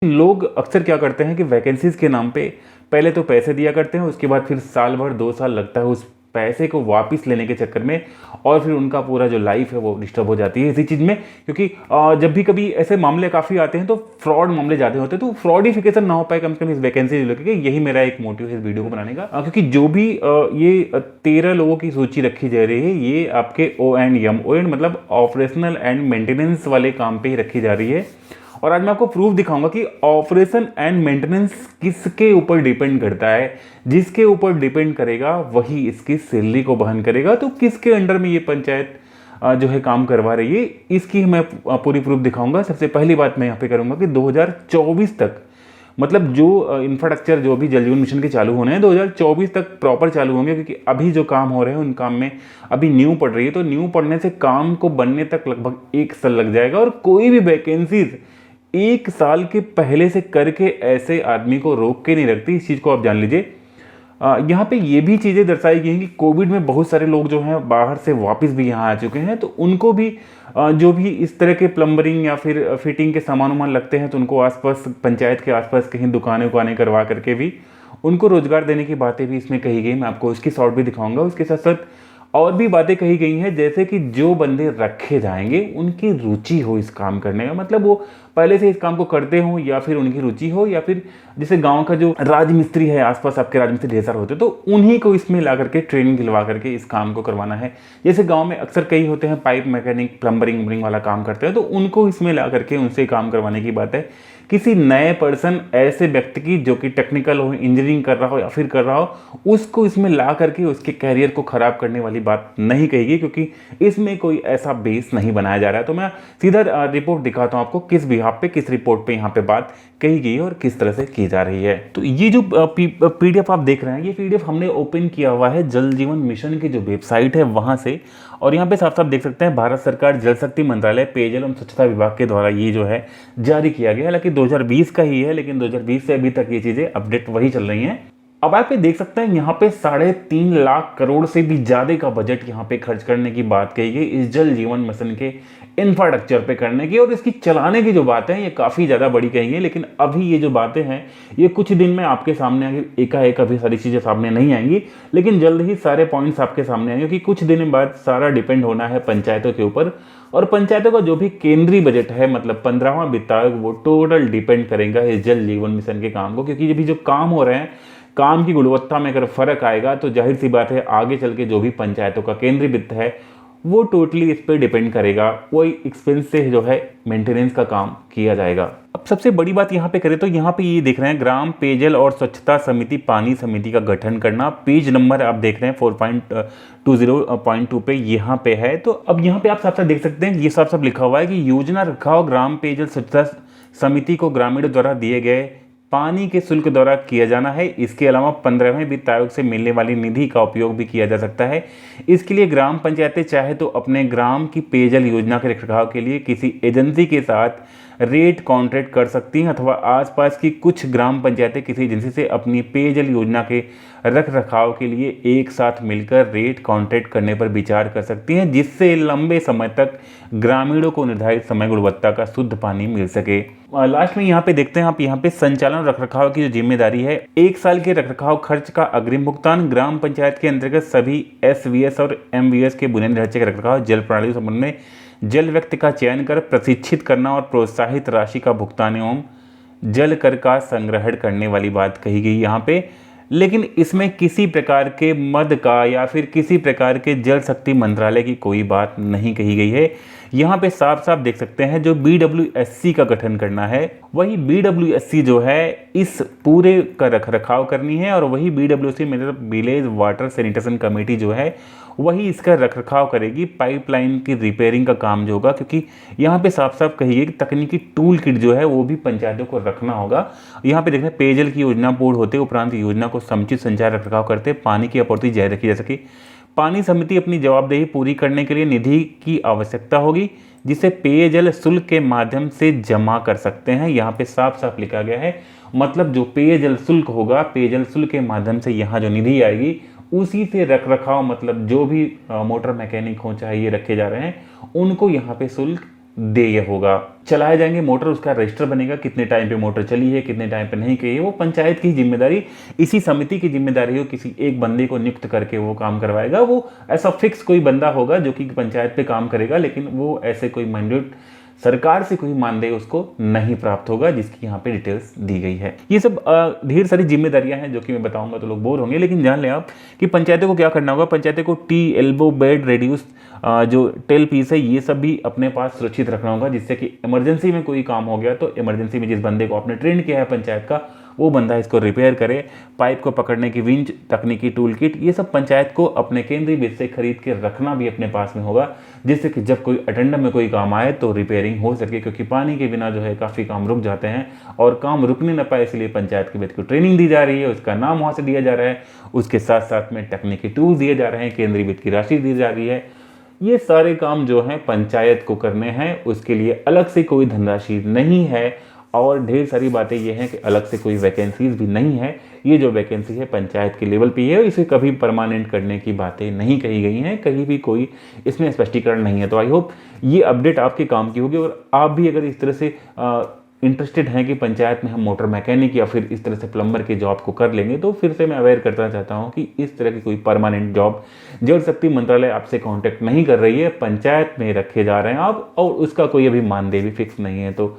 लोग अक्सर क्या करते हैं कि वैकेंसीज के नाम पे पहले तो पैसे दिया करते हैं, उसके बाद फिर साल भर 2 साल लगता है उस पैसे को वापस लेने के चक्कर में, और फिर उनका पूरा जो लाइफ है वो डिस्टर्ब हो जाती है इसी चीज़ में। क्योंकि जब भी कभी ऐसे मामले काफ़ी आते हैं तो फ्रॉड मामले ज़्यादा होते हैं, तो फ्रॉडिफिकेशन ना हो पाए कम से कम इस वैकेंसी लेकर के, यही मेरा एक मोटिव है इस वीडियो को बनाने का। क्योंकि जो भी ये 13 लोगों की सूची रखी जा रही है, ये आपके O&M मतलब ऑपरेशनल एंड मेंटेनेंस वाले काम पे ही रखी जा रही है। और आज मैं आपको प्रूफ दिखाऊंगा कि ऑपरेशन एंड मेंटेनेंस किसके ऊपर डिपेंड करता है। जिसके ऊपर डिपेंड करेगा वही इसकी सैलरी को वहन करेगा। तो किसके अंडर में ये पंचायत जो है काम करवा रही है, इसकी मैं पूरी प्रूफ दिखाऊंगा। सबसे पहली बात मैं यहाँ पे करूंगा कि 2024 तक, मतलब जो इंफ्रास्ट्रक्चर जो भी जल जीवन मिशन के चालू होने हैं 2024 तक प्रॉपर चालू होंगे। क्योंकि अभी जो काम हो रहे हैं उन काम में अभी न्यू पड़ रही है, तो न्यू पड़ने से काम को बनने तक लगभग 1 साल लग जाएगा। और कोई भी वैकेंसीज 1 साल के पहले से करके ऐसे आदमी को रोक के नहीं रखती, इस चीज़ को आप जान लीजिए। यहाँ पे ये भी चीज़ें दर्शाई गई हैं कि कोविड में बहुत सारे लोग जो हैं बाहर से वापस भी यहाँ आ चुके हैं, तो उनको भी जो भी इस तरह के प्लम्बरिंग या फिर फिटिंग के सामान वामान लगते हैं, तो उनको आसपास पंचायत के आसपास कहीं दुकानें उकानें करवा करके भी उनको रोजगार देने की बातें भी इसमें कही गई। मैं आपको उसकी शॉर्ट भी दिखाऊंगा। उसके साथ साथ और भी बातें कही गई हैं, जैसे कि जो बंदे रखे जाएंगे उनकी रुचि हो इस काम करने का, मतलब वो पहले से इस काम को करते हो या फिर उनकी रुचि हो, या फिर जैसे गांव का जो राजमिस्त्री है, आसपास आपके राजमिस्त्री ढेर सारे होते हैं, तो उन्हीं को इसमें ला करके ट्रेनिंग दिलवा करके इस काम को करवाना है। जैसे गांव में अक्सर कई होते हैं पाइप मैकेनिक प्लम्बरिंग उम्बरिंग वाला काम करते हैं, तो उनको इसमें ला करके उनसे काम करवाने की बात है। किसी नए पर्सन, ऐसे व्यक्ति की जो कि टेक्निकल हो, इंजीनियरिंग कर रहा हो या फिर कर रहा हो, उसको इसमें ला करके उसके कैरियर को खराब करने वाली बात नहीं कहेगी, क्योंकि इसमें कोई ऐसा बेस नहीं बनाया जा रहा है। तो मैं सीधा रिपोर्ट दिखाता हूं आपको किस बिहाफ पे, किस रिपोर्ट पे यहाँ पे बात कही गई है और किस तरह से की जा रही है। तो ये जो पीडीएफ आप देख रहे हैं, ये पीडीएफ हमने ओपन किया हुआ है जल जीवन मिशन की जो वेबसाइट है वहां से, और यहाँ पे साफ साफ देख सकते हैं भारत सरकार जल शक्ति मंत्रालय पेयजल एवं स्वच्छता विभाग के द्वारा ये जो है जारी किया गया है। हालांकि 2020 का ही है, लेकिन 2020 से अभी तक ये चीजें अपडेट वही चल रही हैं। अब आप ये देख सकते हैं यहाँ पे 3.5 लाख करोड़ से भी ज्यादा का बजट यहाँ पे खर्च करने की बात कही गई इस जल जीवन मिशन के इंफ्रास्ट्रक्चर पे करने की, और इसकी चलाने की जो बातें हैं ये काफी ज्यादा बड़ी कहेंगे। लेकिन अभी ये जो बातें हैं ये कुछ दिन में आपके सामने आएंगी, एकाएक अभी सारी चीजें सामने नहीं आएंगी, लेकिन जल्द ही सारे पॉइंट्स आपके सामने आएंगे। क्योंकि कुछ दिन बाद सारा डिपेंड होना है पंचायतों के ऊपर, और पंचायतों का जो भी केंद्रीय बजट है, मतलब 15वां वित्त आयोग, वो टोटल डिपेंड करेगा इस जल जीवन मिशन के काम को। क्योंकि अभी जो काम हो रहे हैं, काम की गुणवत्ता में अगर फर्क आएगा तो जाहिर सी बात है आगे चल के जो भी पंचायतों का केंद्रीय वित्त है वो टोटली इस पर डिपेंड करेगा। वही एक्सपेंस से जो है मेंटेनेंस का काम किया जाएगा। अब सबसे बड़ी बात यहाँ पे करें तो यहाँ पे ये देख रहे हैं ग्राम पेयजल और स्वच्छता समिति पानी समिति का गठन करना। पेज नंबर आप देख रहे हैं 4.20.2 पे यहाँ पे है। तो अब यहाँ पे आप साफ साफ देख सकते हैं, ये साफ साफ लिखा हुआ है कि योजना रखाव ग्राम पेयजल स्वच्छता समिति को ग्रामीणों द्वारा दिए गए पानी के शुल्क द्वारा किया जाना है। इसके अलावा 15वें वित्त आयोग से मिलने वाली निधि का उपयोग भी किया जा सकता है। इसके लिए ग्राम पंचायतें चाहे तो अपने ग्राम की पेयजल योजना के रखरखाव के लिए किसी एजेंसी के साथ रेट कॉन्ट्रैक्ट कर सकती हैं, अथवा आसपास की कुछ ग्राम पंचायतें किसी एजेंसी से अपनी पेयजल योजना के रख रखाव के लिए एक साथ मिलकर रेट कॉन्ट्रैक्ट करने पर विचार कर सकती हैं, जिससे लंबे समय तक ग्रामीणों को निर्धारित समय गुणवत्ता का शुद्ध पानी मिल सके। लास्ट में यहाँ पे देखते हैं आप, यहाँ पे संचालन रखरखाव की जो जिम्मेदारी है, 1 साल के रखरखाव खर्च का अग्रिम भुगतान ग्राम पंचायत के अंतर्गत सभी SVS और MVS के बुनियादी ढांचे का रखरखाव, जल प्रणाली संबंध में जल व्यक्ति का चयन कर प्रशिक्षित करना और प्रोत्साहित राशि का भुगतान एवं जल कर का संग्रहण करने वाली बात कही गई यहाँ पे। लेकिन इसमें किसी प्रकार के मद का या फिर किसी प्रकार के जल शक्ति मंत्रालय की कोई बात नहीं कही गई है। यहाँ पे साफ साफ देख सकते हैं जो BWSC का गठन करना है, वही BWSC जो है इस पूरे का रखरखाव करनी है, और वही BWSC मतलब विलेज वाटर सैनिटेशन कमेटी जो है वही इसका रखरखाव करेगी। पाइपलाइन की रिपेयरिंग का काम जो होगा, क्योंकि यहाँ पे साफ साफ कही गई कि तकनीकी टूल किट जो है वो भी पंचायतों को रखना होगा। यहाँ पे देखते हैं पेयजल की योजना पूर्ण होते उपरांत योजना को समुचित संचार रखरखाव करते पानी की आपूर्ति जारी रखी जा सके। पानी समिति अपनी जवाबदेही पूरी करने के लिए निधि की आवश्यकता होगी, जिसे पेयजल शुल्क के माध्यम से जमा कर सकते हैं। यहाँ पे साफ साफ लिखा गया है, मतलब जो पेयजल शुल्क होगा, पेयजल शुल्क के माध्यम से यहाँ जो निधि आएगी उसी से रख रखाव, मतलब जो भी मोटर मैकेनिक हो चाहे ये रखे जा रहे हैं उनको यहाँ पे शुल्क देय होगा। चलाए जाएंगे मोटर, उसका रजिस्टर बनेगा, कितने टाइम पे मोटर चली है, कितने टाइम पे नहीं की है, वो पंचायत की जिम्मेदारी, इसी समिति की जिम्मेदारी हो, किसी एक बंदे को नियुक्त करके वो काम करवाएगा। वो ऐसा फिक्स कोई बंदा होगा जो कि पंचायत पे काम करेगा, लेकिन वो ऐसे कोई मैंडेट सरकार से कोई मानदेय उसको नहीं प्राप्त होगा, जिसकी यहाँ पे डिटेल्स दी गई है। ये सब ढेर सारी जिम्मेदारियां हैं जो कि मैं बताऊंगा तो लोग बोर होंगे, लेकिन जान लें आप कि पंचायतों को क्या करना होगा। पंचायतों को टी, एल्बो, बेड, रेड्यूस, जो टेल पीस है, ये सब भी अपने पास सुरक्षित रखना होगा, जिससे कि इमरजेंसी में कोई काम हो गया तो इमरजेंसी में जिस बंदे को आपने ट्रेन किया है पंचायत का, वो बंदा इसको रिपेयर करे। पाइप को पकड़ने की विंच, तकनीकी टूल किट, ये सब पंचायत को अपने केंद्रीय वित्त से खरीद के रखना भी अपने पास में होगा, जिससे कि जब कोई अटेंडम में कोई काम आए तो रिपेयरिंग हो सके, क्योंकि पानी के बिना जो है काफ़ी काम रुक जाते हैं और काम रुकने न पाए, इसलिए पंचायत के वित्त को ट्रेनिंग दी जा रही है, उसका नाम वहाँ से दिया जा रहा है, उसके साथ साथ में तकनीकी टूल दिए जा रहे हैं, केंद्रीय वित्त की राशि दी जा रही है। ये सारे काम जो हैं पंचायत को करने हैं, उसके लिए अलग से कोई धनराशि नहीं है। और ढेर सारी बातें ये हैं कि अलग से कोई वैकेंसीज भी नहीं है। ये जो वैकेंसी है पंचायत के लेवल पे है, इसे कभी परमानेंट करने की बातें नहीं कही गई हैं, कहीं भी कोई इसमें स्पष्टीकरण नहीं है। तो आई होप ये अपडेट आपके काम की होगी, और आप भी अगर इस तरह से इंटरेस्टेड हैं कि पंचायत में हम मोटर मैकेनिक या फिर इस तरह से प्लम्बर के जॉब को कर लेंगे, तो फिर से मैं अवेयर करना चाहता हूं कि इस तरह की कोई परमानेंट जॉब जल शक्ति मंत्रालय आपसे कांटेक्ट नहीं कर रही है, पंचायत में रखे जा रहे हैं आप, और उसका कोई अभी मानदेय भी फिक्स नहीं है। तो